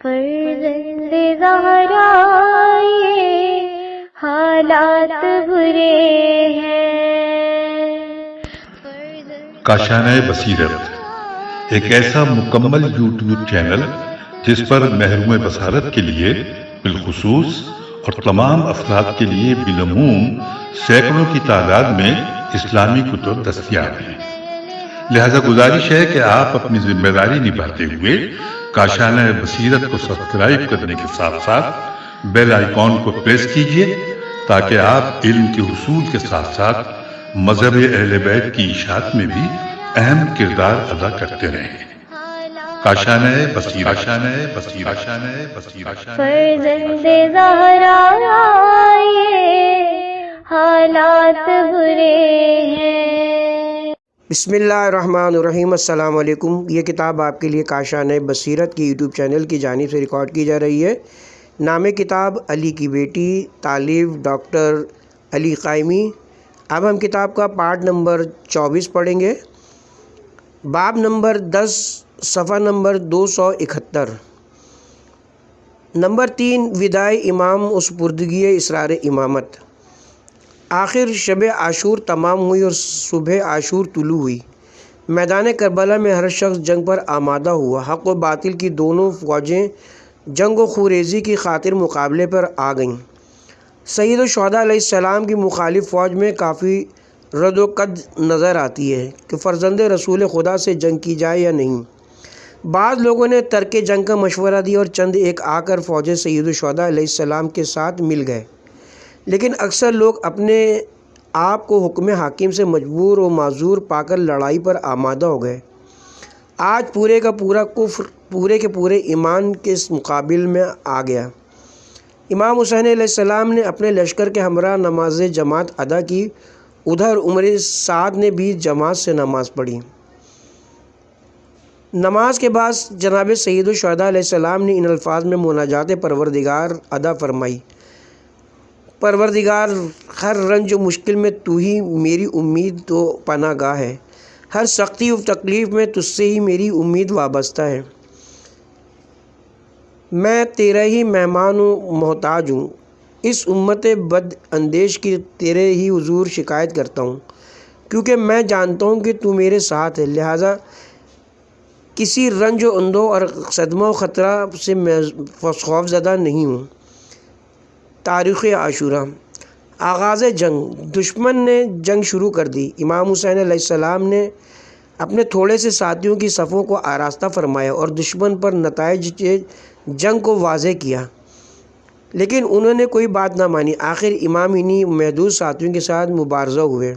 فرزند زہرا یہ حالات برے ہیں۔ کاشانۂ بصیرت ایک ایسا مکمل یوٹیوب چینل جس پر محروم بصارت کے لیے بالخصوص اور تمام افراد کے لیے بالعموم سینکڑوں کی تعداد میں اسلامی کتب دستیاب ہیں۔ لہذا گزارش ہے کہ آپ اپنی ذمہ داری نبھاتے ہوئے کاشانۂ بصیرت کو سبسکرائب کرنے کے ساتھ ساتھ بیل آئیکن کو پریس کیجیے تاکہ آپ علم کے حصول کے ساتھ ساتھ مذہب اہل بیت کی اشاعت میں بھی اہم کردار ادا کرتے رہیں۔ کاشانۂ بصیرت، کاشانۂ بصیرت، کاشانۂ بصیرت۔ فرزند زہرا یہ حالات برے ہیں۔ بسم اللہ الرحمن الرحیم۔ السلام علیکم۔ یہ کتاب آپ کے لیے کاشانۂ بصیرت کی یوٹیوب چینل کی جانب سے ریکارڈ کی جا رہی ہے۔ نام کتاب علی کی بیٹی، تالیف ڈاکٹر علی قائمی۔ اب ہم کتاب کا پارٹ نمبر 24 پڑھیں گے۔ باب نمبر 10، صفحہ نمبر 271۔ نمبر 3، وداع امام و سپردگی اسرار امامت۔ آخر شب عاشور تمام ہوئی اور صبح عاشور طلوع ہوئی۔ میدان کربلا میں ہر شخص جنگ پر آمادہ ہوا۔ حق و باطل کی دونوں فوجیں جنگ و خوریزی کی خاطر مقابلے پر آ گئیں۔ سید الشہداء علیہ السلام کی مخالف فوج میں کافی رد و قد نظر آتی ہے کہ فرزند رسول خدا سے جنگ کی جائے یا نہیں۔ بعض لوگوں نے ترک جنگ کا مشورہ دیا اور چند ایک آ کر فوج سید الشہداء علیہ السلام کے ساتھ مل گئے، لیکن اکثر لوگ اپنے آپ کو حکم حاکم سے مجبور و معذور پا کر لڑائی پر آمادہ ہو گئے۔ آج پورے کا پورا کفر پورے کے پورے ایمان کے مقابل میں آ گیا۔ امام حسین علیہ السلام نے اپنے لشکر کے ہمراہ نماز جماعت ادا کی، ادھر عمر سعد نے بھی جماعت سے نماز پڑھی۔ نماز کے بعد جناب سید الشہداء علیہ السلام نے ان الفاظ میں مناجات پروردگار ادا فرمائی: پروردگار، ہر رنج و مشکل میں تو ہی میری امید و پناہ گاہ ہے، ہر سختی و تکلیف میں تجھ سے ہی میری امید وابستہ ہے۔ میں تیرا ہی مہمان و محتاج ہوں، اس امت بد اندیش کی تیرے ہی حضور شکایت کرتا ہوں، کیونکہ میں جانتا ہوں کہ تو میرے ساتھ ہے، لہٰذا کسی رنج و اندوہ اور صدمہ و خطرہ سے میں خوف زدہ نہیں ہوں۔ تاریخ عاشورہ۔ آغاز جنگ۔ دشمن نے جنگ شروع کر دی۔ امام حسین علیہ السلام نے اپنے تھوڑے سے ساتھیوں کی صفوں کو آراستہ فرمایا اور دشمن پر نتائج جنگ کو واضح کیا، لیکن انہوں نے کوئی بات نہ مانی۔ آخر امام انہی محدود ساتھیوں کے ساتھ مبارزہ ہوئے۔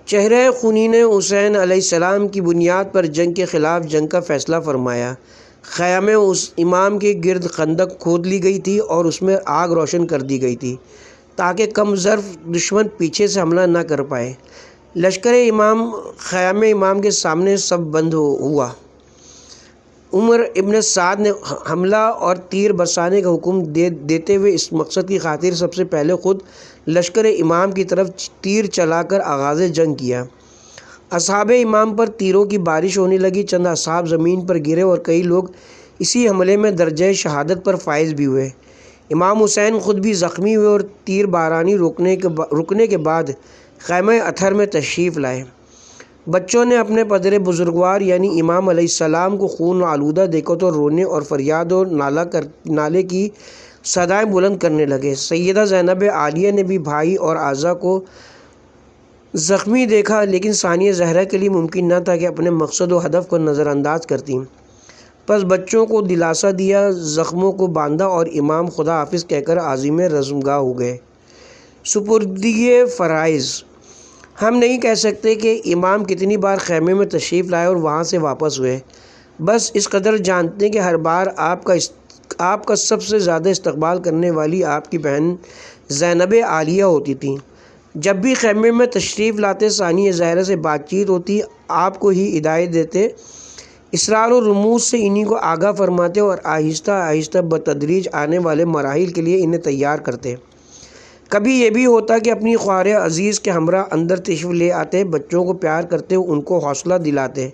چہرہ خونین حسین علیہ السلام کی بنیاد پر جنگ کے خلاف جنگ کا فیصلہ فرمایا۔ خیام اس امام کے گرد خندق کھود لی گئی تھی اور اس میں آگ روشن کر دی گئی تھی تاکہ کم ظرف دشمن پیچھے سے حملہ نہ کر پائے۔ لشکر امام خیام امام کے سامنے سب بند ہوا۔ عمر ابن سعد نے حملہ اور تیر برسانے کا حکم دیتے ہوئے اس مقصد کی خاطر سب سے پہلے خود لشکر امام کی طرف تیر چلا کر آغاز جنگ کیا۔ اصحاب امام پر تیروں کی بارش ہونے لگی۔ چند اصحاب زمین پر گرے اور کئی لوگ اسی حملے میں درجہ شہادت پر فائز بھی ہوئے۔ امام حسین خود بھی زخمی ہوئے اور تیر بارانی رکنے کے بعد خیمہ اطہر میں تشریف لائے۔ بچوں نے اپنے پدر بزرگوار یعنی امام علیہ السلام کو خون آلودہ دیکھا تو رونے اور فریاد و نالے کی صدائیں بلند کرنے لگے۔ سیدہ زینب عالیہ نے بھی بھائی اور اعزا کو زخمی دیکھا، لیکن ثانیہ زہرا کے لیے ممکن نہ تھا کہ اپنے مقصد و ہدف کو نظر انداز کرتی۔ پس بچوں کو دلاسا دیا، زخموں کو باندھا اور امام خدا حافظ کہہ کر عازم رزمگاہ ہو گئے۔ سپردگی فرائض۔ ہم نہیں کہہ سکتے کہ امام کتنی بار خیمے میں تشریف لائے اور وہاں سے واپس ہوئے، بس اس قدر جانتے ہیں کہ ہر بار آپ کا سب سے زیادہ استقبال کرنے والی آپ کی بہن زینب عالیہ ہوتی تھیں۔ جب بھی خیمے میں تشریف لاتے ثانیہ زہرا سے بات چیت ہوتی، آپ کو ہی ہدایت دیتے، اسرار و رموز سے انہی کو آگاہ فرماتے اور آہستہ آہستہ بتدریج آنے والے مراحل کے لیے انہیں تیار کرتے۔ کبھی یہ بھی ہوتا کہ اپنی خواہر عزیز کے ہمراہ اندر تشریف لے آتے، بچوں کو پیار کرتے، ان کو حوصلہ دلاتے،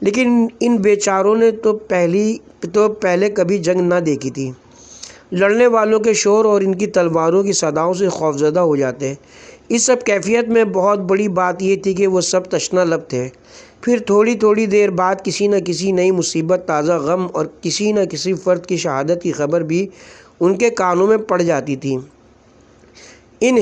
لیکن ان بیچاروں نے تو پہلے کبھی جنگ نہ دیکھی تھی۔ لڑنے والوں کے شور اور ان کی تلواروں کی صداؤں سے خوفزدہ ہو جاتے۔ اس سب کیفیت میں بہت بڑی بات یہ تھی کہ وہ سب تشنہ لب تھے۔ پھر تھوڑی دیر بعد کسی نہ کسی نئی مصیبت، تازہ غم اور کسی نہ کسی فرد کی شہادت کی خبر بھی ان کے کانوں میں پڑ جاتی تھی۔ ان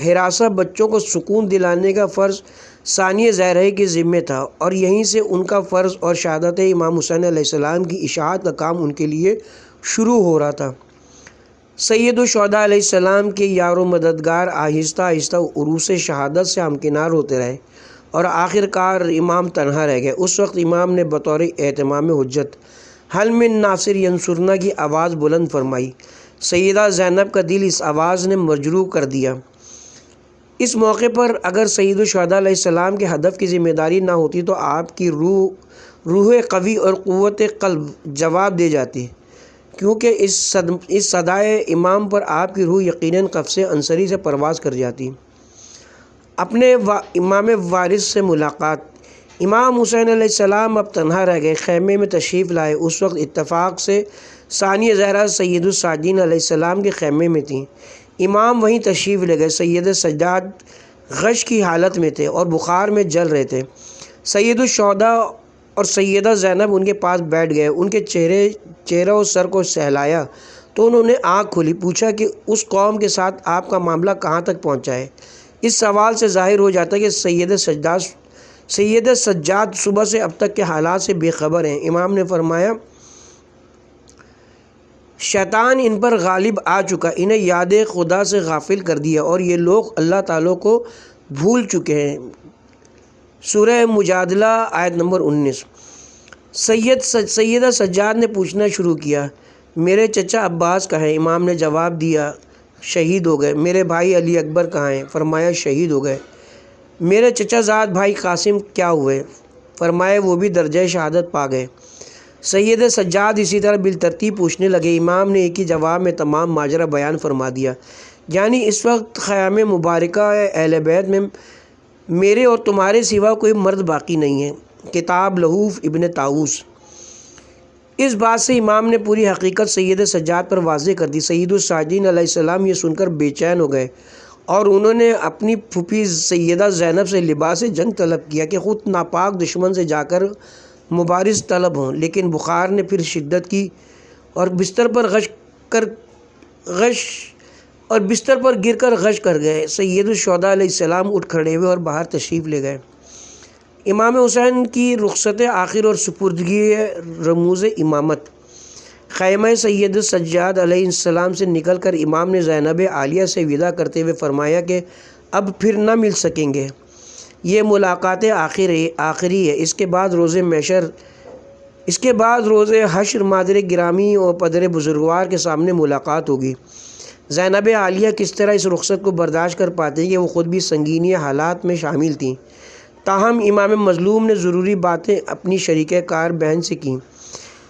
ہراساں بچوں کو سکون دلانے کا فرض ثانیہ زہرا کے ذمہ تھا، اور یہیں سے ان کا فرض اور شہادت امام حسین علیہ السلام کی اشاعت کا کام ان کے لیے شروع ہو رہا تھا۔ سید الشہداء علیہ السلام کے یار و مددگار آہستہ آہستہ عروس شہادت سے ہمکنار ہوتے رہے اور آخر کار امام تنہا رہ گئے۔ اس وقت امام نے بطور اہتمام حجت حل من ناصر ینصرنا کی آواز بلند فرمائی۔ سیدہ زینب کا دل اس آواز نے مجروح کر دیا۔ اس موقع پر اگر سید الشہداء علیہ السلام کے ہدف کی ذمہ داری نہ ہوتی تو آپ کی روح قوی اور قوت قلب جواب دے جاتی، کیونکہ اس صدائے امام پر آپ کی روح یقیناً قفص انصری سے پرواز کر جاتی۔ اپنے امام وارث سے ملاقات۔ امام حسین علیہ السلام اب تنہا رہ گئے، خیمے میں تشریف لائے۔ اس وقت اتفاق سے ثانیہ زہرا سید الساجدین علیہ السلام کے خیمے میں تھیں۔ امام وہیں تشریف لے گئے۔ سید سجاد غش کی حالت میں تھے اور بخار میں جل رہے تھے۔ سید الشہداء اور سیدہ زینب ان کے پاس بیٹھ گئے۔ ان کے چہرہ اور سر کو سہلایا تو انہوں نے آنکھ کھولی، پوچھا کہ اس قوم کے ساتھ آپ کا معاملہ کہاں تک پہنچا ہے؟ اس سوال سے ظاہر ہو جاتا ہے کہ سید سجاد صبح سے اب تک کے حالات سے بے خبر ہیں۔ امام نے فرمایا، شیطان ان پر غالب آ چکا، انہیں یاد خدا سے غافل کر دیا اور یہ لوگ اللہ تعالیٰ کو بھول چکے ہیں۔ سورہ مجادلہ آیت نمبر 19۔ سیدہ سجاد نے پوچھنا شروع کیا، میرے چچا عباس کہاں ہیں؟ امام نے جواب دیا، شہید ہو گئے۔ میرے بھائی علی اکبر کہاں ہیں؟ فرمایا شہید ہو گئے۔ میرے چچا زاد بھائی قاسم کیا ہوئے؟ فرمایا وہ بھی درجہ شہادت پا گئے۔ سید سجاد اسی طرح بالترتیب پوچھنے لگے۔ امام نے ایک ہی جواب میں تمام ماجرا بیان فرما دیا، یعنی اس وقت خیام مبارکہ اہل بیت میں میرے اور تمہارے سوا کوئی مرد باقی نہیں ہے۔ کتاب لہوف ابن طاووس۔ اس بات سے امام نے پوری حقیقت سید سجاد پر واضح کر دی۔ سید الساجدین علیہ السلام یہ سن کر بے چین ہو گئے اور انہوں نے اپنی پھوپھی سیدہ زینب سے لباس جنگ طلب کیا کہ خود ناپاک دشمن سے جا کر مبارز طلب ہوں، لیکن بخار نے پھر شدت کی اور بستر پر گر کر غش کر گئے۔ سید الشہداء علیہ السلام اٹھ کھڑے ہوئے اور باہر تشریف لے گئے۔ امام حسین کی رخصت آخر اور سپردگی رموز امامت۔ خیمہ سید سجاد علیہ السلام سے نکل کر امام نے زینب عالیہ سے وداع کرتے ہوئے فرمایا کہ اب پھر نہ مل سکیں گے، یہ ملاقات آخری ہے۔ اس کے بعد روز حشر مادر گرامی اور پدر بزرگوار کے سامنے ملاقات ہوگی۔ زینب عالیہ کس طرح اس رخصت کو برداشت کر پاتی کہ وہ خود بھی سنگینی حالات میں شامل تھیں، تاہم امام مظلوم نے ضروری باتیں اپنی شریکہ کار بہن سے کیں۔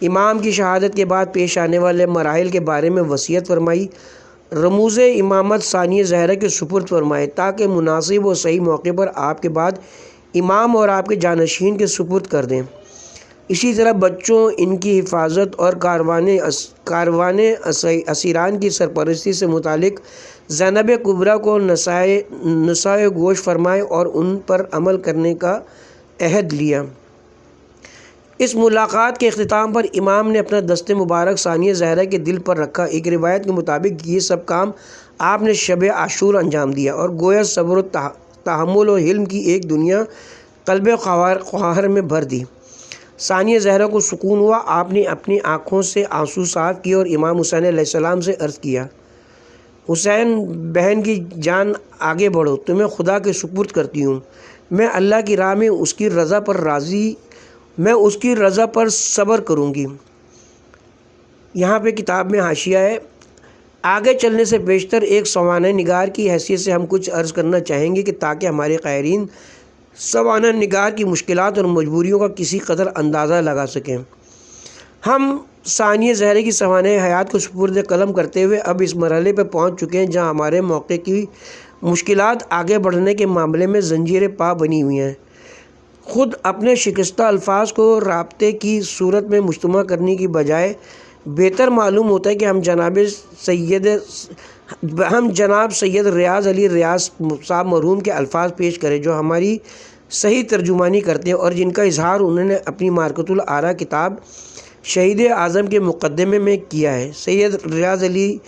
امام کی شہادت کے بعد پیش آنے والے مراحل کے بارے میں وصیت فرمائی، رموز امامت ثانیہ زہرا کے سپرد فرمائے تاکہ مناسب و صحیح موقع پر آپ کے بعد امام اور آپ کے جانشین کے سپرد کر دیں۔ اسی طرح بچوں، ان کی حفاظت اور کاروان اسیران کی سرپرستی سے متعلق زینب کبریٰ کو نصائح گوش فرمائے اور ان پر عمل کرنے کا عہد لیا۔ اس ملاقات کے اختتام پر امام نے اپنا دست مبارک ثانیہ زہرا کے دل پر رکھا۔ ایک روایت کے مطابق یہ سب کام آپ نے شب عاشور انجام دیا اور گویا صبر و تحمل و حلم کی ایک دنیا قلب خواہر میں بھر دی۔ ثانیہ زہرا کو سکون ہوا۔ آپ نے اپنی آنکھوں سے آنسو صاف کیے اور امام حسین علیہ السلام سے عرض کیا، حسین بہن کی جان آگے بڑھو، تمہیں خدا کے سپرد کرتی ہوں۔ میں اللہ کی راہ میں اس کی رضا پر صبر کروں گی۔ یہاں پہ کتاب میں حاشیہ ہے۔ آگے چلنے سے بیشتر ایک سوانح نگار کی حیثیت سے ہم کچھ عرض کرنا چاہیں گے کہ تاکہ ہمارے قائرین سوانح نگار کی مشکلات اور مجبوریوں کا کسی قدر اندازہ لگا سکیں۔ ہم ثانیہ زہرا کی سوانح حیات کو سپرد قلم کرتے ہوئے اب اس مرحلے پہ پہنچ چکے ہیں جہاں ہمارے موقع کی مشکلات آگے بڑھنے کے معاملے میں زنجیر پا بنی ہوئی ہیں۔ خود اپنے شکستہ الفاظ کو رابطے کی صورت میں مجتمع کرنے کی بجائے بہتر معلوم ہوتا ہے کہ ہم جناب سید ریاض علی ریاض صاحب مرحوم کے الفاظ پیش کریں جو ہماری صحیح ترجمانی کرتے ہیں اور جن کا اظہار انہوں نے اپنی معرکۃ الآراء کتاب شہید اعظم کے مقدمے میں کیا ہے۔ سید ریاض علی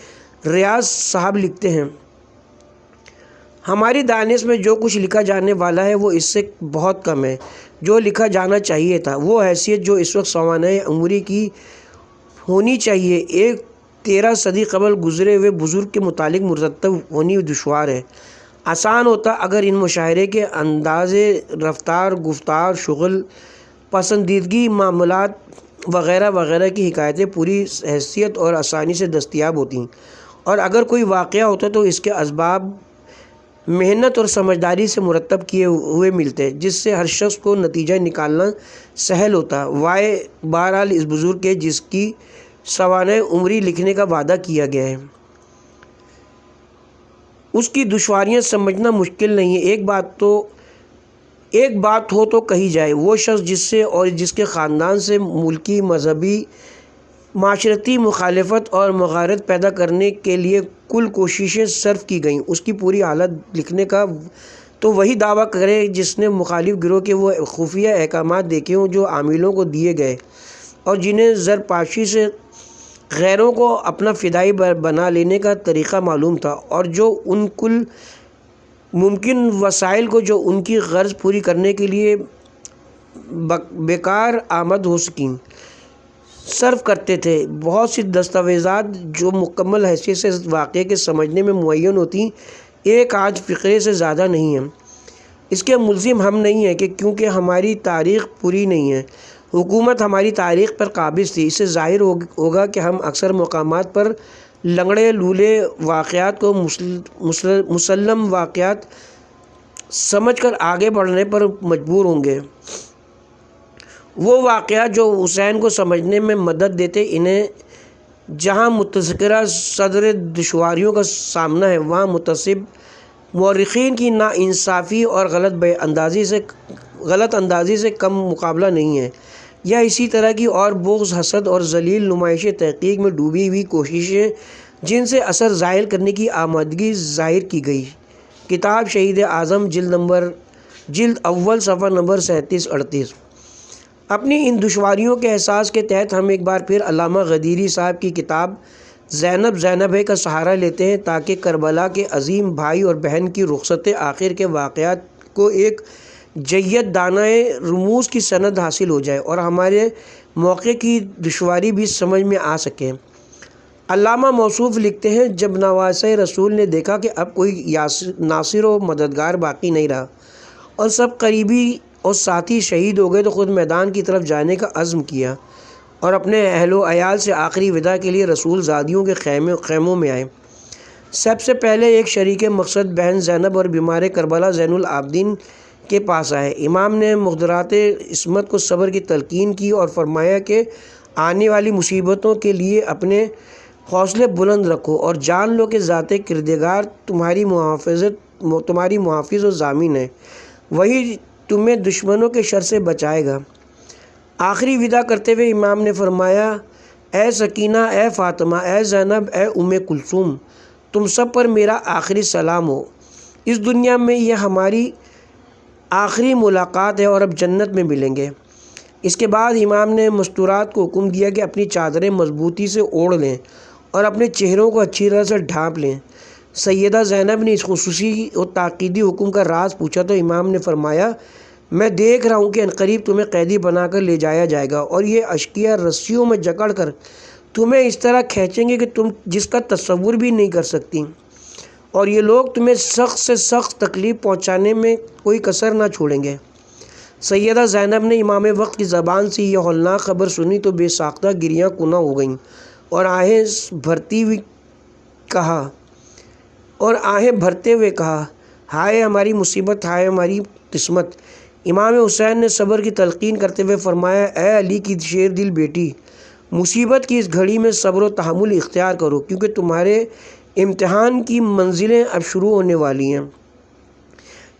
ریاض صاحب لکھتے ہیں، ہماری دانش میں جو کچھ لکھا جانے والا ہے وہ اس سے بہت کم ہے جو لکھا جانا چاہیے تھا۔ وہ حیثیت جو اس وقت سوانح عمری کی ہونی چاہیے ایک 13 صدی قبل گزرے ہوئے بزرگ کے متعلق مرتب ہونی دشوار ہے۔ آسان ہوتا اگر ان مشاعرے کے انداز رفتار، گفتار، شغل، پسندیدگی، معاملات وغیرہ وغیرہ کی حکایتیں پوری حیثیت اور آسانی سے دستیاب ہوتیں، اور اگر کوئی واقعہ ہوتا تو اس کے اسباب محنت اور سمجھداری سے مرتب کیے ہوئے ملتے جس سے ہر شخص کو نتیجہ نکالنا سہل ہوتا۔ وائے بہرحال اس بزرگ کے جس کی سوانح عمری لکھنے کا وعدہ کیا گیا ہے اس کی دشواریاں سمجھنا مشکل نہیں ہے۔ ایک بات ہو تو کہی جائے، وہ شخص جس سے اور جس کے خاندان سے ملکی، مذہبی، معاشرتی مخالفت اور مغارت پیدا کرنے کے لیے کل کوششیں صرف کی گئیں، اس کی پوری حالت لکھنے کا تو وہی دعویٰ کرے جس نے مخالف گروہ کے وہ خفیہ احکامات دیکھے ہوں جو عاملوں کو دیے گئے اور جنہیں زرپاشی سے غیروں کو اپنا فدائی بنا لینے کا طریقہ معلوم تھا، اور جو ان کل ممکن وسائل کو جو ان کی غرض پوری کرنے کے لیے بیکار آمد ہو سکیں صرف کرتے تھے۔ بہت سی دستاویزات جو مکمل حیثیت سے واقعے کے سمجھنے میں معین ہوتی ایک آدھ فقرے سے زیادہ نہیں ہیں۔ اس کے ملزم ہم نہیں ہیں کہ کیونکہ ہماری تاریخ پوری نہیں ہے، حکومت ہماری تاریخ پر قابض تھی۔ اس سے ظاہر ہوگا کہ ہم اکثر مقامات پر لنگڑے لولے واقعات کو مسلم واقعات سمجھ کر آگے بڑھنے پر مجبور ہوں گے۔ وہ واقعات جو حسین کو سمجھنے میں مدد دیتے، انہیں جہاں متذکرہ صدر دشواریوں کا سامنا ہے وہاں متعصب مورخین کی ناانصافی اور غلط اندازی سے کم مقابلہ نہیں ہے، یا اسی طرح کی اور بغض، حسد اور ذلیل نمائش تحقیق میں ڈوبی ہوئی کوششیں جن سے اثر ظاہر کرنے کی آمادگی ظاہر کی گئی۔ کتاب شہید اعظم جلد اول صفحہ نمبر 37-38۔ اپنی ان دشواریوں کے احساس کے تحت ہم ایک بار پھر علامہ غدیری صاحب کی کتاب زینب ہے کا سہارا لیتے ہیں تاکہ کربلا کے عظیم بھائی اور بہن کی رخصت آخر کے واقعات کو ایک جید دانۂ رموز کی سند حاصل ہو جائے اور ہمارے موقع کی دشواری بھی سمجھ میں آ سکے۔ علامہ موصوف لکھتے ہیں، جب نواسۂ رسول نے دیکھا کہ اب کوئی ناصر و مددگار باقی نہیں رہا اور سب قریبی اور ساتھی شہید ہو گئے تو خود میدان کی طرف جانے کا عزم کیا اور اپنے اہل و عیال سے آخری وداع کے لیے رسول زادیوں کے خیموں میں آئے۔ سب سے پہلے ایک شریک مقصد بہن زینب اور بیمار کربلا زین العابدین کے پاس آئے۔ امام نے مقدرات عصمت کو صبر کی تلقین کی اور فرمایا کہ آنے والی مصیبتوں کے لیے اپنے حوصلے بلند رکھو اور جان لو کہ ذات کردگار تمہاری محافظ و ضامن ہے، وہی تمہیں دشمنوں کے شر سے بچائے گا۔ آخری وداع کرتے ہوئے امام نے فرمایا، اے سکینہ، اے فاطمہ، اے زینب، اے ام کلثوم، تم سب پر میرا آخری سلام ہو۔ اس دنیا میں یہ ہماری آخری ملاقات ہے اور اب جنت میں ملیں گے۔ اس کے بعد امام نے مستورات کو حکم دیا کہ اپنی چادریں مضبوطی سے اوڑھ لیں اور اپنے چہروں کو اچھی طرح سے ڈھانپ لیں۔ سیدہ زینب نے اس خصوصی اور تاکیدی حکم کا راز پوچھا تو امام نے فرمایا، میں دیکھ رہا ہوں کہ عنقریب تمہیں قیدی بنا کر لے جایا جائے گا اور یہ اشقیاء رسیوں میں جکڑ کر تمہیں اس طرح کھینچیں گے کہ تم جس کا تصور بھی نہیں کر سکتی، اور یہ لوگ تمہیں سخت سے سخت تکلیف پہنچانے میں کوئی کسر نہ چھوڑیں گے۔ سیدہ زینب نے امام وقت کی زبان سے یہ ہولناک خبر سنی تو بے ساختہ گریاں کناں ہو گئیں اور آہیں بھرتے ہوئے کہا، ہائے ہماری مصیبت، ہائے ہماری قسمت۔ امام حسین نے صبر کی تلقین کرتے ہوئے فرمایا، اے علی کی شیر دل بیٹی، مصیبت کی اس گھڑی میں صبر و تحمل اختیار کرو کیونکہ تمہارے امتحان کی منزلیں اب شروع ہونے والی ہیں۔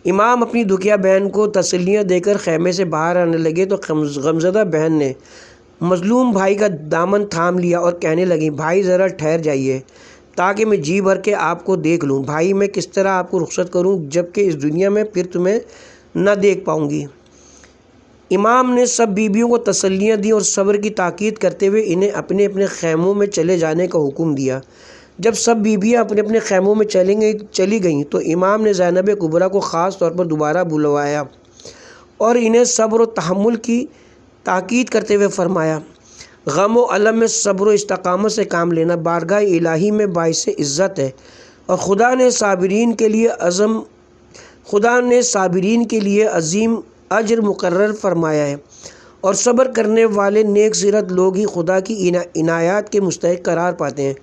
امام اپنی دکھیا بہن کو تسلیاں دے کر خیمے سے باہر آنے لگے تو غمزدہ بہن نے مظلوم بھائی کا دامن تھام لیا اور کہنے لگی، بھائی ذرا ٹھہر جائیے تاکہ میں جی بھر کے آپ کو دیکھ لوں۔ بھائی میں کس طرح آپ کو رخصت کروں جب کہ اس دنیا میں پھر تمہیں نہ دیکھ پاؤں گی۔ امام نے سب بیویوں کو تسلیاں دیں اور صبر کی تاکید کرتے ہوئے انہیں اپنے اپنے خیموں میں چلے جانے کا حکم دیا۔ جب سب بیویاں اپنے اپنے خیموں میں چلی گئیں تو امام نے زینب کبریٰ کو خاص طور پر دوبارہ بلوایا اور انہیں صبر و تحمل کی تاکید کرتے ہوئے فرمایا، غم و الم میں صبر و استقامت سے کام لینا بارگاہ الہی میں باعث عزت ہے، اور خدا نے صابرین کے لیے عظیم اجر مقرر فرمایا ہے، اور صبر کرنے والے نیک سیرت لوگ ہی خدا کی عنایات کے مستحق قرار پاتے ہیں۔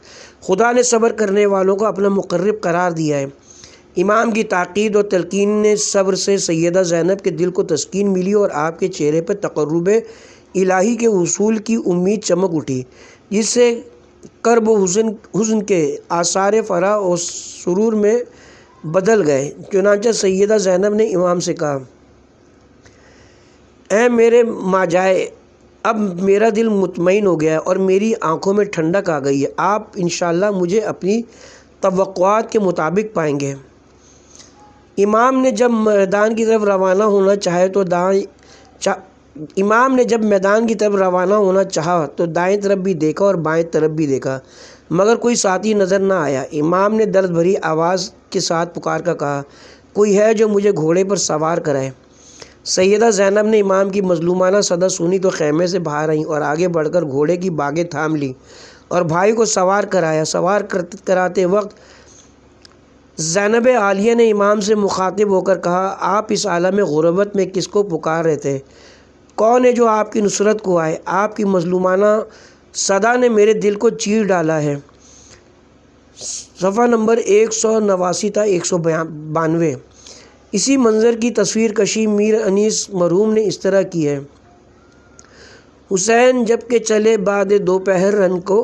خدا نے صبر کرنے والوں کو اپنا مقرب قرار دیا ہے۔ امام کی تاکید اور تلقین نے صبر سے سیدہ زینب کے دل کو تسکین ملی اور آپ کے چہرے پر تقرب الہی کے حصول کی امید چمک اٹھی، جس سے کرب و حزن کے آثار فرح اور سرور میں بدل گئے۔ چنانچہ سیدہ زینب نے امام سے کہا، اے میرے ماجائے، اب میرا دل مطمئن ہو گیا ہے اور میری آنکھوں میں ٹھنڈک آ گئی ہے۔ آپ انشاءاللہ مجھے اپنی توقعات کے مطابق پائیں گے۔ امام نے جب میدان کی طرف روانہ ہونا چاہا تو دائیں طرف بھی دیکھا اور بائیں طرف بھی دیکھا، مگر کوئی ساتھی نظر نہ آیا۔ امام نے درد بھری آواز کے ساتھ پکار کر کہا، کوئی ہے جو مجھے گھوڑے پر سوار کرائے؟ سیدہ زینب نے امام کی مظلومانہ صدا سنی تو خیمے سے باہر آئیں اور آگے بڑھ کر گھوڑے کی باگیں تھام لی اور بھائی کو سوار کرایا۔ سوار کراتے وقت زینب عالیہ نے امام سے مخاطب ہو کر کہا، آپ اس عالم غربت میں کس کو پکار رہے تھے؟ کون ہے جو آپ کی نصرت کو آئے؟ آپ کی مظلومانہ صدا نے میرے دل کو چیر ڈالا ہے۔ صفحہ نمبر 189 تا 192۔ اسی منظر کی تصویر کشی میر انیس مرحوم نے اس طرح کی ہے، حسین جب کہ چلے بعد دوپہر رن کو،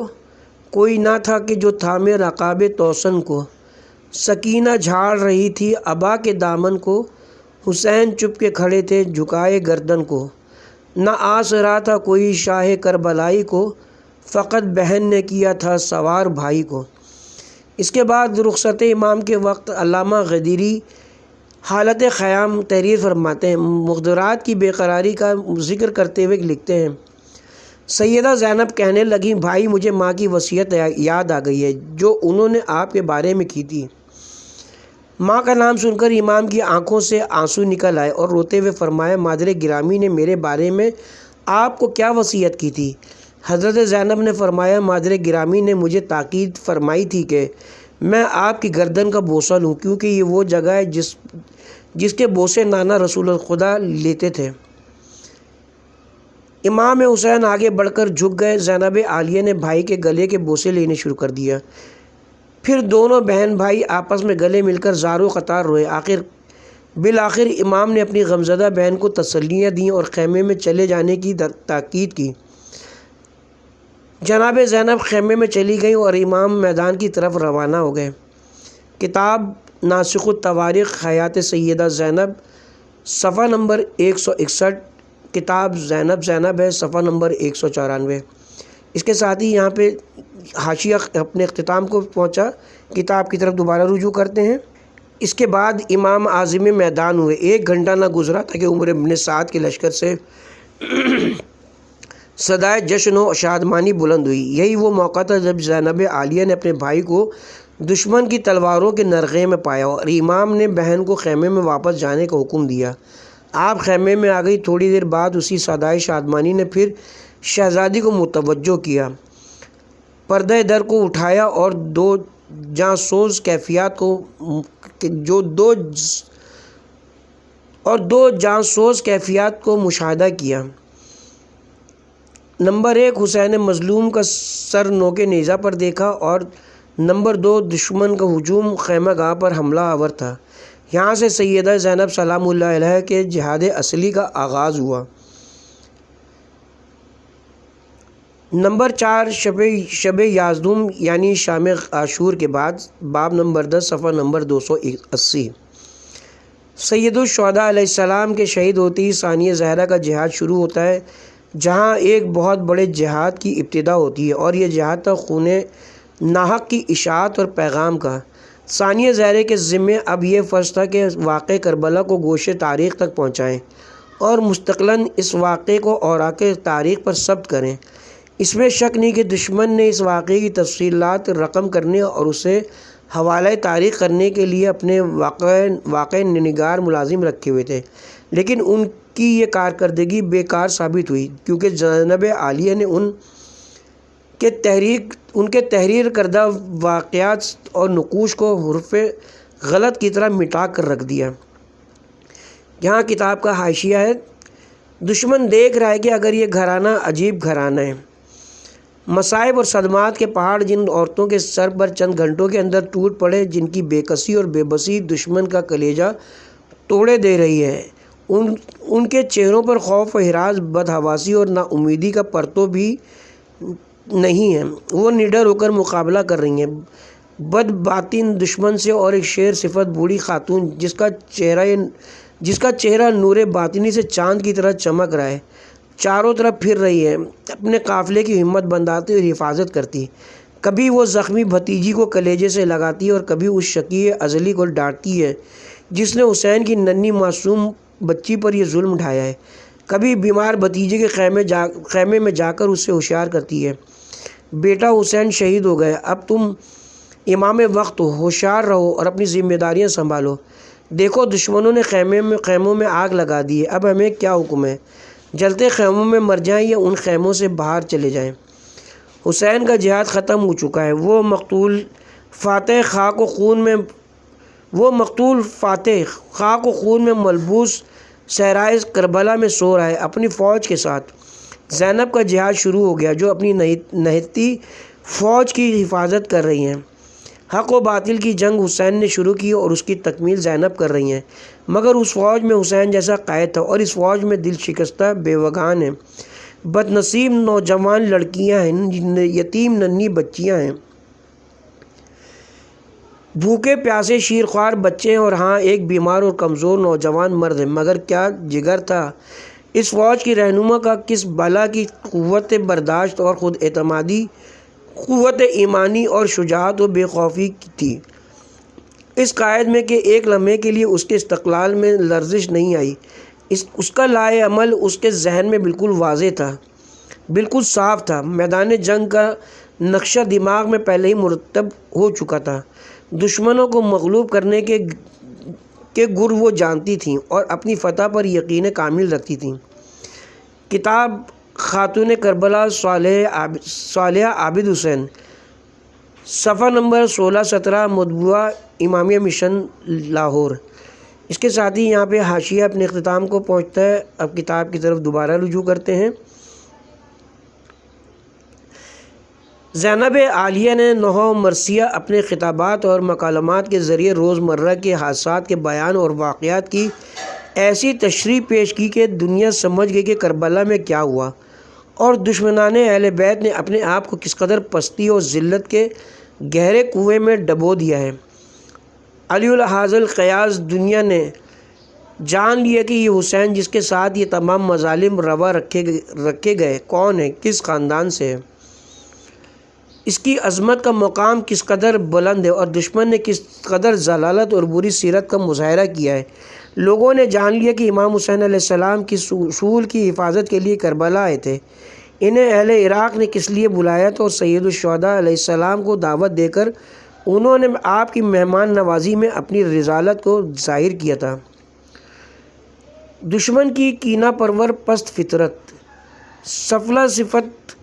کوئی نہ تھا کہ جو تھامے رقاب توسن کو، سکینہ جھاڑ رہی تھی ابا کے دامن کو، حسین چپ کے کھڑے تھے جھکائے گردن کو، نہ آس رہا تھا کوئی شاہ کربلائی کو، فقط بہن نے کیا تھا سوار بھائی کو۔ اس کے بعد رخصت امام کے وقت علامہ غدیری حالت خیام تحریر فرماتے ہیں۔ مقدرات کی بے قراری کا ذکر کرتے ہوئے لکھتے ہیں، سیدہ زینب کہنے لگیں، بھائی مجھے ماں کی وصیت یاد آ گئی ہے جو انہوں نے آپ کے بارے میں کی تھی۔ ماں کا نام سن کر امام کی آنکھوں سے آنسو نکل آئے اور روتے ہوئے فرمایا، مادر گرامی نے میرے بارے میں آپ کو کیا وصیت کی تھی؟ حضرت زینب نے فرمایا، مادر گرامی نے مجھے تاکید فرمائی تھی کہ میں آپ کی گردن کا بوسہ لوں، کیونکہ یہ وہ جگہ ہے جس کے بوسے نانا رسول خدا لیتے تھے۔ امام حسین آگے بڑھ کر جھک گئے۔ زینب عالیہ نے بھائی کے گلے کے بوسے لینے شروع کر دیا، پھر دونوں بہن بھائی آپس میں گلے مل کر زار و قطار روئے۔ بالآخر امام نے اپنی غمزدہ بہن کو تسلیاں دیں اور خیمے میں چلے جانے کی تاکید کی۔ جناب زینب خیمے میں چلی گئیں اور امام میدان کی طرف روانہ ہو گئے۔ کتاب ناسخ التواریخ حیات سیدہ زینب، صفحہ نمبر 161۔ کتاب زینب ہے، صفحہ نمبر 194۔ اس کے ساتھ ہی یہاں پہ حاشیہ اپنے اختتام کو پہنچا۔ کتاب کی طرف دوبارہ رجوع کرتے ہیں۔ اس کے بعد امام عازم میدان ہوئے۔ 1 گھنٹہ نہ گزرا تھا کہ عمر ابن سعد کے لشکر سے صدائے جشن و شادمانی بلند ہوئی۔ یہی وہ موقع تھا جب زینب عالیہ نے اپنے بھائی کو دشمن کی تلواروں کے نرغے میں پایا اور امام نے بہن کو خیمے میں واپس جانے کا حکم دیا۔ آپ خیمے میں آ گئی۔ تھوڑی دیر بعد اسی صدائے شادمانی نے پھر شہزادی کو متوجہ کیا، پردہ در کو اٹھایا اور دو جاسوس کیفیات کو مشاہدہ کیا۔ نمبر 1، حسین مظلوم کا سر نوک نیزہ پر دیکھا، اور نمبر 2، دشمن کا ہجوم خیمہ گاہ پر حملہ آور تھا۔ یہاں سے سیدہ زینب سلام اللہ علیہ کے جہاد اصلی کا آغاز ہوا۔ نمبر 4، شب یازدم یعنی شام عاشور کے بعد، باب نمبر 10، صفحہ نمبر 280۔ سید الشہداء علیہ السلام کے شہید ہوتے ہی ثانیہ زہرا کا جہاد شروع ہوتا ہے، جہاں ایک بہت بڑے جہاد کی ابتدا ہوتی ہے، اور یہ جہاد تھا خون ناحق کی اشاعت اور پیغام کا۔ ثانیہ زہرا کے ذمے اب یہ فرض تھا کہ واقعہ کربلا کو گوشِ تاریخ تک پہنچائیں اور مستقلاً اس واقعے کو اوراق تاریخ پر ثبت کریں۔ اس میں شک نہیں کہ دشمن نے اس واقعے کی تفصیلات رقم کرنے اور اسے حوالہ تاریخ کرنے کے لیے اپنے واقع نگار ملازم رکھے ہوئے تھے، لیکن ان کی یہ کارکردگی بیکار ثابت ہوئی، کیونکہ جناب عالیہ نے ان کے تحریر کردہ واقعات اور نقوش کو حرف غلط کی طرح مٹا کر رکھ دیا۔ یہاں کتاب کا حاشیہ ہے: دشمن دیکھ رہا ہے کہ اگر یہ گھرانہ عجیب گھرانہ ہے، مصائب اور صدمات کے پہاڑ جن عورتوں کے سر پر چند گھنٹوں کے اندر ٹوٹ پڑے، جن کی بے کسی اور بے بسی دشمن کا کلیجہ توڑے دے رہی ہے، ان کے چہروں پر خوف و ہراس، بدحواسی اور نا امیدی کا پرتو بھی نہیں ہے۔ وہ نڈر ہو کر مقابلہ کر رہی ہیں بد باطن دشمن سے، اور ایک شیر صفت بوڑھی خاتون جس کا چہرہ نور باطنی سے چاند کی طرح چمک رہا ہے، چاروں طرف پھر رہی ہے، اپنے قافلے کی ہمت بندھاتی اور حفاظت کرتی۔ کبھی وہ زخمی بھتیجی کو کلیجے سے لگاتی ہے اور کبھی اس شقی ازلی کو ڈانٹتی ہے جس نے حسین کی ننھی معصوم بچی پر یہ ظلم ڈھایا ہے۔ کبھی بیمار بھتیجے کے خیمے میں جا کر اسے ہوشیار کرتی ہے: بیٹا، حسین شہید ہو گئے، اب تم امام وقت ہو، ہوشیار رہو اور اپنی ذمہ داریاں سنبھالو۔ دیکھو، دشمنوں نے خیموں میں آگ لگا دی ہے، اب ہمیں کیا حکم ہے؟ جلتے خیموں میں مر جائیں یا ان خیموں سے باہر چلے جائیں؟ حسین کا جہاد ختم ہو چکا ہے، وہ مقتول فاتح خاک و خون میں ملبوس صحرائے کربلا میں سو رہا ہے اپنی فوج کے ساتھ۔ زینب کا جہاد شروع ہو گیا، جو اپنی نہتی فوج کی حفاظت کر رہی ہیں۔ حق و باطل کی جنگ حسین نے شروع کی اور اس کی تکمیل زینب کر رہی ہیں، مگر اس فوج میں حسین جیسا قائد تھا، اور اس فوج میں دل شکستہ بیوگان ہیں، بد نصیب نوجوان لڑکیاں ہیں، یتیم ننھی بچیاں ہیں، بھوکے پیاسے شیرخوار بچے ہیں، اور ہاں ایک بیمار اور کمزور نوجوان مرد ہے۔ مگر کیا جگر تھا اس فوج کی رہنما کا، کس بلا کی قوت برداشت اور خود اعتمادی، قوت ایمانی اور شجاعت و بے خوفی تھی اس قائد میں کہ ایک لمحے کے لیے اس کے استقلال میں لرزش نہیں آئی۔ اس کا لائے عمل اس کے ذہن میں بالکل واضح تھا، بالکل صاف تھا۔ میدان جنگ کا نقشہ دماغ میں پہلے ہی مرتب ہو چکا تھا۔ دشمنوں کو مغلوب کرنے کے گر وہ جانتی تھیں اور اپنی فتح پر یقین کامل رکھتی تھیں۔ کتاب خاتون کربلا صالحہ عابد حسین، صفحہ نمبر 16-17، مطبوعہ امامیہ مشن، لاہور۔ اس کے ساتھ ہی یہاں پہ حاشیہ اپنے اختتام کو پہنچتا ہے۔ اب کتاب کی طرف دوبارہ رجوع کرتے ہیں۔ زینب عالیہ نے نوحہ مرثیہ اپنے خطابات اور مکالمات کے ذریعے روزمرہ کے حادثات کے بیان اور واقعات کی ایسی تشریح پیش کی کہ دنیا سمجھ گئی کہ کربلا میں کیا ہوا، اور دشمنان اہل بیت نے اپنے آپ کو کس قدر پستی اور ذلت کے گہرے کنویں میں ڈبو دیا ہے۔ علی الحاظ القیاس دنیا نے جان لیا کہ یہ حسین جس کے ساتھ یہ تمام مظالم روا رکھے گئے کون ہے، کس خاندان سے ہے، اس کی عظمت کا مقام کس قدر بلند ہے، اور دشمن نے کس قدر ضلالت اور بری سیرت کا مظاہرہ کیا ہے۔ لوگوں نے جان لیا کہ امام حسین علیہ السلام کی اصول کی حفاظت کے لیے کربلا آئے تھے، انہیں اہل عراق نے کس لیے بلایا تھا، اور سید الشہداء علیہ السلام کو دعوت دے کر انہوں نے آپ کی مہمان نوازی میں اپنی رسالت کو ظاہر کیا تھا۔ دشمن کی کینہ پرور پست فطرت، سفلہ صفت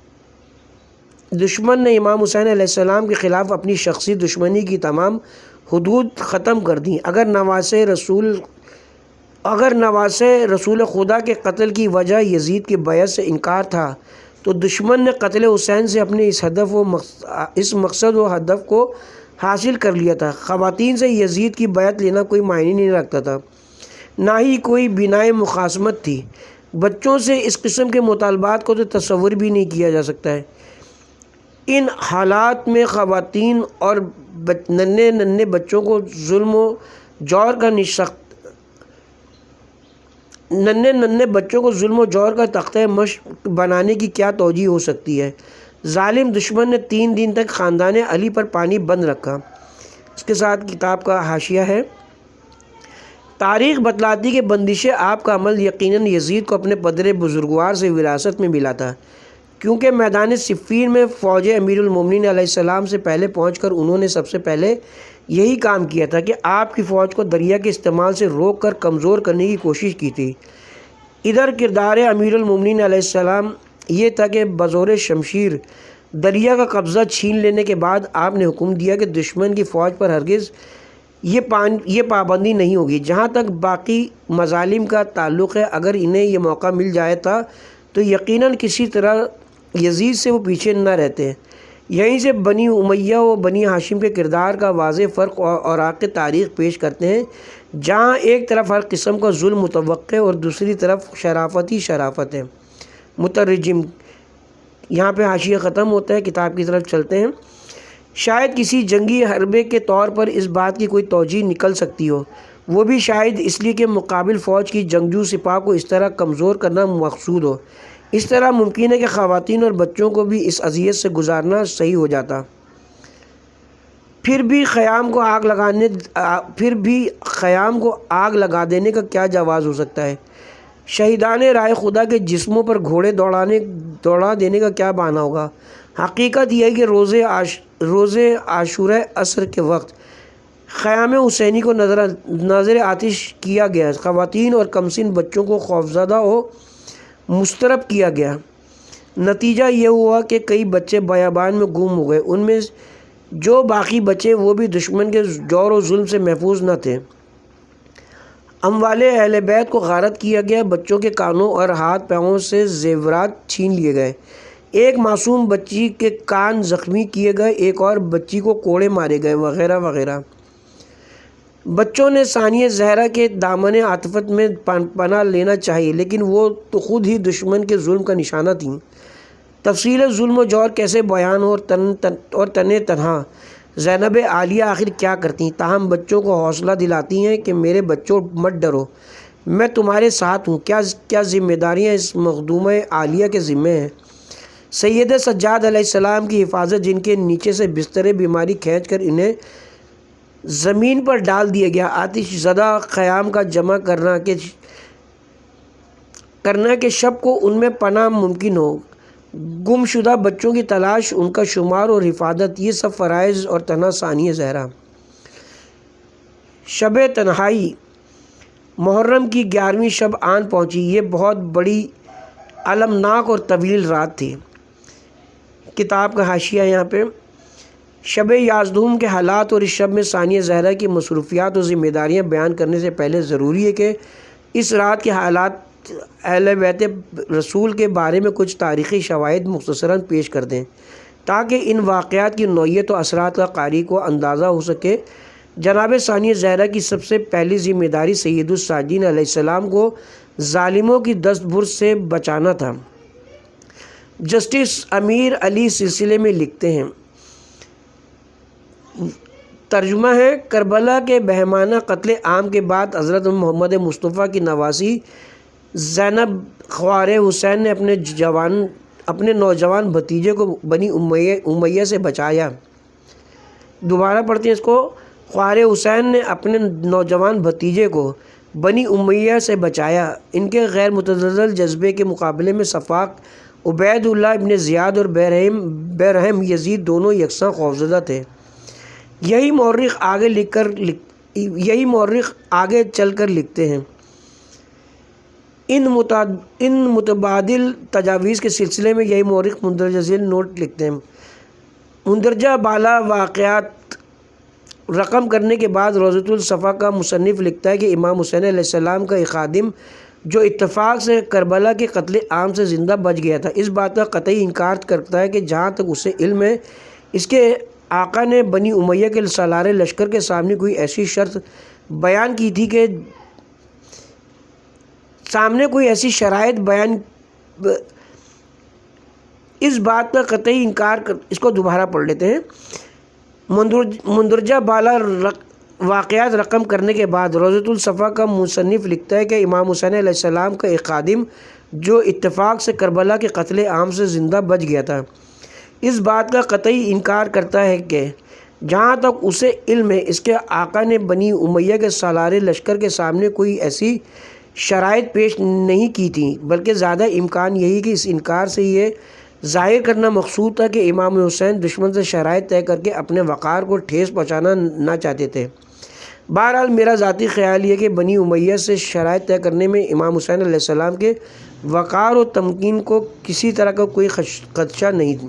دشمن نے امام حسین علیہ السلام کے خلاف اپنی شخصی دشمنی کی تمام حدود ختم کر دیں۔ اگر نواسے رسول خدا کے قتل کی وجہ یزید کی بیعت سے انکار تھا، تو دشمن نے قتل حسین سے اپنے اس مقصد و ہدف کو حاصل کر لیا تھا۔ خواتین سے یزید کی بیعت لینا کوئی معنی نہیں رکھتا تھا، نہ ہی کوئی بنائے مخاصمت تھی۔ بچوں سے اس قسم کے مطالبات کو تو تصور بھی نہیں کیا جا سکتا ہے۔ ان حالات میں خواتین اور ننھے بچوں کو ظلم و جور کا ننھے بچوں کو ظلم و جور کا تختہ مشق بنانے کی کیا توجہ ہو سکتی ہے؟ ظالم دشمن نے 3 دن تک خاندان علی پر پانی بند رکھا۔ اس کے ساتھ کتاب کا حاشیہ ہے، تاریخ بتلاتی کہ بندش آپ کا عمل یقیناً یزید کو اپنے پدر بزرگوار سے وراثت میں ملا تھا، کیونکہ میدان صفین میں فوج امیر المومنین علیہ السلام سے پہلے پہنچ کر انہوں نے سب سے پہلے یہی کام کیا تھا کہ آپ کی فوج کو دریا کے استعمال سے روک کر کمزور کرنے کی کوشش کی تھی۔ ادھر کردار امیر المومنین علیہ السلام یہ تھا کہ بزور شمشیر دریا کا قبضہ چھین لینے کے بعد آپ نے حکم دیا کہ دشمن کی فوج پر ہرگز یہ پابندی نہیں ہوگی۔ جہاں تک باقی مظالم کا تعلق ہے، اگر انہیں یہ موقع مل جائے تھا تو یقیناً کسی طرح یزید سے وہ پیچھے نہ رہتے۔ یہیں سے بنی امیہ و بنی ہاشم کے کردار کا واضح فرق اور آگ تاریخ پیش کرتے ہیں، جہاں ایک طرف ہر قسم کا ظلم متوقع اور دوسری طرف شرافت ہی شرافت ہے۔ مترجم، یہاں پہ حاشیہ ختم ہوتا ہے، کتاب کی طرف چلتے ہیں۔ شاید کسی جنگی حربے کے طور پر اس بات کی کوئی توجہ نکل سکتی ہو، وہ بھی شاید اس لیے کہ مقابل فوج کی جنگجو سپاہ کو اس طرح کمزور کرنا مقصود ہو۔ اس طرح ممکن ہے کہ خواتین اور بچوں کو بھی اس اذیت سے گزارنا صحیح ہو جاتا۔ پھر بھی خیام کو آگ لگا دینے کا کیا جواز ہو سکتا ہے؟ شہیدان رائے خدا کے جسموں پر گھوڑے دوڑا دینے کا کیا بہانہ ہوگا؟ حقیقت یہ ہے کہ روز عاشورہ عصر کے وقت خیام حسینی کو نظر آتش کیا گیا، خواتین اور کمسن بچوں کو خوفزدہ و مضطرب کیا گیا۔ نتیجہ یہ ہوا کہ کئی بچے بیابان میں گم ہو گئے، ان میں جو باقی بچے وہ بھی دشمن کے جور و ظلم سے محفوظ نہ تھے۔ اموال اہل بیت کو غارت کیا گیا، بچوں کے کانوں اور ہاتھ پاؤں سے زیورات چھین لیے گئے، ایک معصوم بچی کے کان زخمی کیے گئے، ایک اور بچی کو کوڑے مارے گئے، وغیرہ وغیرہ۔ بچوں نے ثانیہ زہرا کے دامن عاطفت میں پناہ لینا چاہیے، لیکن وہ تو خود ہی دشمن کے ظلم کا نشانہ تھیں۔ تفصیل ظلم و جور کیسے بیان ہو اور تنِ تنہا زینب عالیہ آخر کیا کرتی، تاہم بچوں کو حوصلہ دلاتی ہیں کہ میرے بچوں مت ڈرو، میں تمہارے ساتھ ہوں۔ کیا ذمہ داریاں اس مخدومہ عالیہ کے ذمہ ہیں؟ سید سجاد علیہ السلام کی حفاظت، جن کے نیچے سے بستر بیماری کھینچ کر انہیں زمین پر ڈال دیا گیا، آتش زدہ خیام کا جمع کرنا کہ شب کو ان میں پناہ ممکن ہو، گم شدہ بچوں کی تلاش، ان کا شمار اور حفاظت، یہ سب فرائض اور تنہا ثانیہ زہرا۔ شب تنہائی، محرم کی 11ویں شب آن پہنچی، یہ بہت بڑی المناک اور طویل رات تھی۔ کتاب کا حاشیہ یہاں پہ، شب یازدہم کے حالات اور اس شب میں ثانیہ زہرا کی مصروفیات اور ذمہ داریاں بیان کرنے سے پہلے ضروری ہے کہ اس رات کے حالات اہل بیت رسول کے بارے میں کچھ تاریخی شواہد مختصراً پیش کر دیں تاکہ ان واقعات کی نوعیت و اثرات کا قاری کو اندازہ ہو سکے۔ جناب ثانیہ زہرا کی سب سے پہلی ذمہ داری سید الساجدین علیہ السلام کو ظالموں کی دست برد سے بچانا تھا۔ جسٹس امیر علی سلسلے میں لکھتے ہیں، ترجمہ ہے، کربلا کے بہیمانہ قتل عام کے بعد حضرت محمد مصطفیٰ کی نواسی زینب خوار حسین نے اپنے نوجوان بھتیجے کو بنی امیہ سے بچایا۔ دوبارہ پڑھتے ہیں اس کو، خوار حسین نے اپنے نوجوان بھتیجے کو بنی امیہ سے بچایا۔ ان کے غیر متزلزل جذبے کے مقابلے میں صفاق عبید اللہ ابن زیاد اور بے رحم یزید دونوں یکساں خوفزدہ تھے۔ یہی مورخ آگے چل کر لکھتے ہیں، ان متبادل تجاویز کے سلسلے میں یہی مورخ مندرجہ ذیل نوٹ لکھتے ہیں۔ مندرجہ بالا واقعات رقم کرنے کے بعد روضۃ الصفا کا مصنف لکھتا ہے کہ امام حسین علیہ السلام کا ایک خادم جو اتفاق سے کربلا کے قتل عام سے زندہ بچ گیا تھا، اس بات کا قطعی انکار کرتا ہے کہ جہاں تک اسے علم ہے اس کے آقا نے بنی امیہ کے سالار لشکر کے سامنے کوئی ایسی شرط بیان کی تھی کہ شرائط بیان، اس بات کا قطعی انکار اس کو دوبارہ پڑھ لیتے ہیں۔ مندرجہ بالا واقعات رقم کرنے کے بعد روضۃ الصفا کا مصنف لکھتا ہے کہ امام حسین علیہ السلام کا ایک خادم جو اتفاق سے کربلا کے قتل عام سے زندہ بچ گیا تھا، اس بات کا قطعی انکار کرتا ہے کہ جہاں تک اسے علم ہے اس کے آقا نے بنی امیہ کے سالار لشکر کے سامنے کوئی ایسی شرائط پیش نہیں کی تھی، بلکہ زیادہ امکان یہی کہ اس انکار سے یہ ظاہر کرنا مقصود تھا کہ امام حسین دشمن سے شرائط طے کر کے اپنے وقار کو ٹھیس پہنچانا نہ چاہتے تھے۔ بہرحال میرا ذاتی خیال یہ کہ بنی امیہ سے شرائط طے کرنے میں امام حسین علیہ السلام کے وقار و تمکین کو کسی طرح کا کوئی خدشہ نہیں تھی۔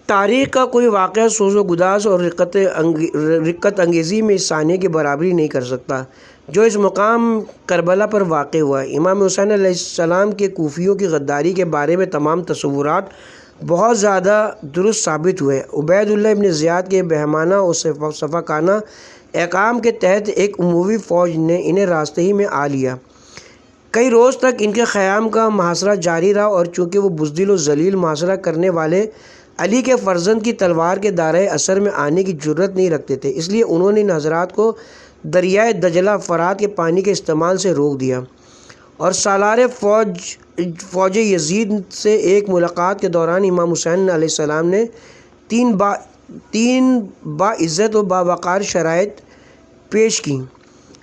تاریخ کا کوئی واقعہ سوز و گداز اور رقت انگیزی میں اس ثانیے کی برابری نہیں کر سکتا جو اس مقام کربلا پر واقع ہوا۔ امام حسین علیہ السلام کے کوفیوں کی غداری کے بارے میں تمام تصورات بہت زیادہ درست ثابت ہوئے۔ عبید اللہ ابن زیاد کے بہمانہ اور صفاقانہ احکام کے تحت ایک عموی فوج نے انہیں راستے ہی میں آ لیا۔ کئی روز تک ان کے قیام کا محاصرہ جاری رہا، اور چونکہ وہ بزدل و ذلیل محاصرہ کرنے والے علی کے فرزند کی تلوار کے دائرۂ اثر میں آنے کی جرت نہیں رکھتے تھے، اس لیے انہوں نے ان حضرات کو دریائے دجلہ فرات کے پانی کے استعمال سے روک دیا، اور سالار فوج یزید سے ایک ملاقات کے دوران امام حسین علیہ السلام نے تین باعزت و باوقار شرائط پیش کی۔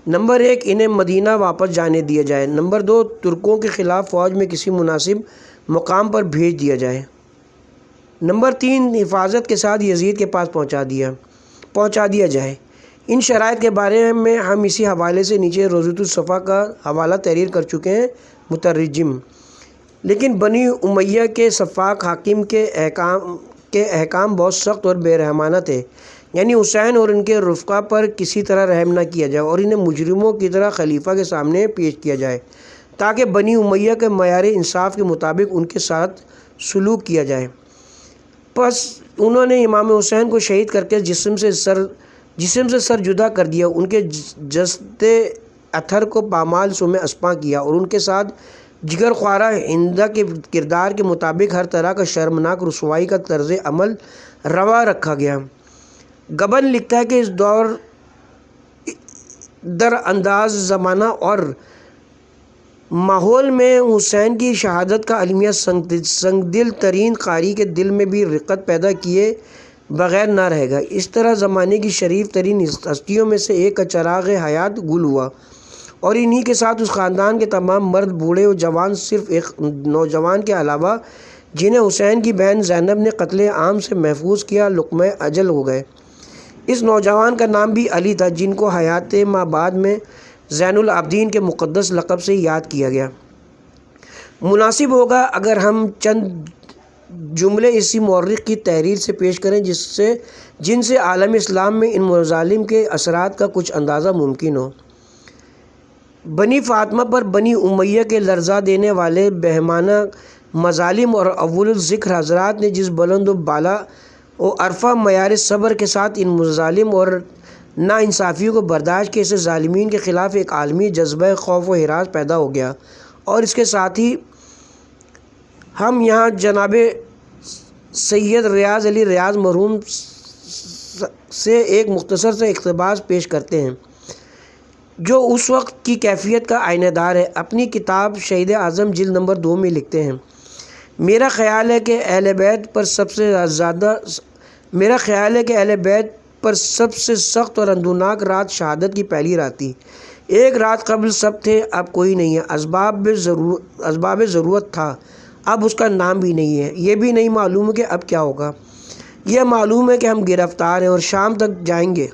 نمبر 1، انہیں مدینہ واپس جانے دیا جائے۔ نمبر 2، ترکوں کے خلاف فوج میں کسی مناسب مقام پر بھیج دیا جائے۔ نمبر 3، حفاظت کے ساتھ یزید کے پاس پہنچا دیا جائے۔ ان شرائط کے بارے میں ہم اسی حوالے سے نیچے روضۃ الصفا کا حوالہ تحریر کر چکے ہیں مترجم۔ لیکن بنی امیہ کے سفاک حاکم کے احکام بہت سخت اور بے رحمانہ تھے، یعنی حسین اور ان کے رفقا پر کسی طرح رحم نہ کیا جائے اور انہیں مجرموں کی طرح خلیفہ کے سامنے پیش کیا جائے تاکہ بنی امیہ کے معیار انصاف کے مطابق ان کے ساتھ سلوک کیا جائے۔ پس انہوں نے امام حسین کو شہید کر کے جسم سے سر جدا کر دیا، ان کے جسد اطہر کو پامال سم اسپاں کیا، اور ان کے ساتھ جگر خوارہ ہندہ کے کردار کے مطابق ہر طرح کا شرمناک رسوائی کا طرز عمل روا رکھا گیا۔ گبن لکھتا ہے کہ اس دور در انداز زمانہ اور ماحول میں حسین کی شہادت کا المیہ سنگ دل ترین قاری کے دل میں بھی رقت پیدا کیے بغیر نہ رہے گا۔ اس طرح زمانے کی شریف ترین ہستیوں میں سے ایک کا چراغ حیات گل ہوا، اور انہی کے ساتھ اس خاندان کے تمام مرد بوڑھے و جوان صرف ایک نوجوان کے علاوہ جنہیں حسین کی بہن زینب نے قتل عام سے محفوظ کیا لقمہ اجل ہو گئے۔ اس نوجوان کا نام بھی علی تھا، جن کو حیات ما بعد میں زین العابدین کے مقدس لقب سے یاد کیا گیا۔ مناسب ہوگا اگر ہم چند جملے اسی مورخ کی تحریر سے پیش کریں جن سے عالم اسلام میں ان مظالم کے اثرات کا کچھ اندازہ ممکن ہو۔ بنی فاطمہ پر بنی امیہ کے لرزا دینے والے بہمانہ مظالم اور اول الذکر حضرات نے جس بلند و بالا و عرفہ معیار صبر کے ساتھ ان مظالم اور ناانصافیوں کو برداشت کیے، سے ظالمین کے خلاف ایک عالمی جذبہ خوف و ہراس پیدا ہو گیا، اور اس کے ساتھ ہی ہم یہاں جناب سید ریاض علی ریاض مرحوم سے ایک مختصر سے اقتباس پیش کرتے ہیں جو اس وقت کی کیفیت کا آئینہ دار ہے۔ اپنی کتاب شہید اعظم جلد نمبر 2 میں لکھتے ہیں، میرا خیال ہے کہ اہل بیت پر سب سے سخت اور اندوناک رات شہادت کی پہلی رات تھی۔ ایک رات قبل سب تھے، اب کوئی نہیں ہے۔ اسباب ضرورت تھا، اب اس کا نام بھی نہیں ہے۔ یہ بھی نہیں معلوم ہے کہ اب کیا ہوگا۔ یہ معلوم ہے کہ ہم گرفتار ہیں اور شام تک جائیں گے،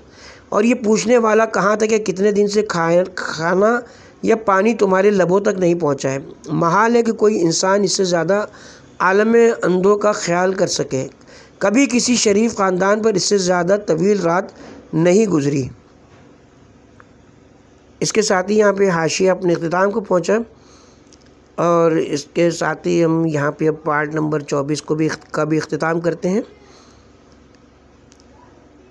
اور یہ پوچھنے والا کہاں تک کہ کتنے دن سے کھانا یا پانی تمہارے لبوں تک نہیں پہنچا ہے۔ محال ہے کہ کوئی انسان اس سے زیادہ عالم اندوں کا خیال کر سکے۔ کبھی کسی شریف خاندان پر اس سے زیادہ طویل رات نہیں گزری۔ اس کے ساتھ ہی یہاں پہ حاشیہ اپنے اختتام کو پہنچا، اور اس کے ساتھ ہی ہم یہاں پہ اب پارٹ نمبر 24 کا بھی اختتام کرتے ہیں۔